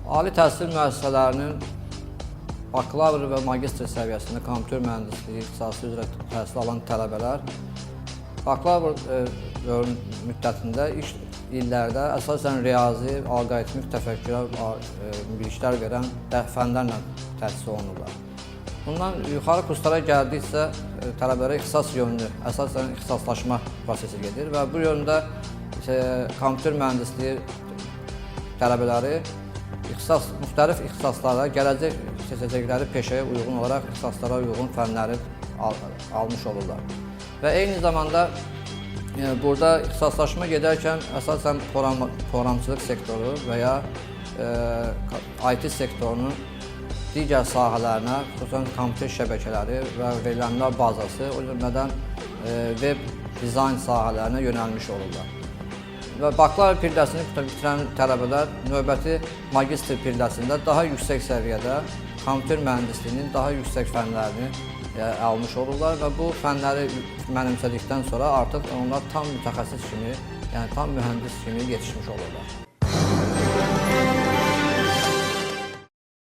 Ali təhsil müəssisələrinin bakalavr və magistr səviyyəsində kompüter mühəndisliyi ixtisası üzrə təhsil alan tələbələr bakalavr müddətində ilk illərdə əsasən riyazi, alqoritmik təfəkkürə biliklər verən fənlərlə təhsil olunurlar. Bundan yuxarı kurslara gəldikcə tələbələrə ixtisas yönlü, əsasən ixtisaslaşma prosesi gedir və bu yöndə kompüter mühəndisliyi tələbələri müxtəlif ixtisaslara, gələcək seçəcəkləri peşəyə uyğun olaraq ixtisaslara uyğun fənləri almış olurlar. Və eyni zamanda burada ixtisaslaşma gedərkən əsasən proqramçılıq sektoru və ya IT sektorunun digər sahələrinə, xüsusən kompüter şəbəkələri və verilənlər bazası, o cümlədən web dizayn sahələrinə yönəlmiş olurlar. Və bakalavr pilləsini bitirən tələbələr növbəti magistr pilləsində daha yüksək səviyyədə kompüter mühəndisliyinin daha yüksək fənlərini almış olurlar və bu fənləri mənimsədikdən sonra artıq onlar tam mütəxəssis kimi, yəni tam mühəndis kimi yetişmiş olurlar.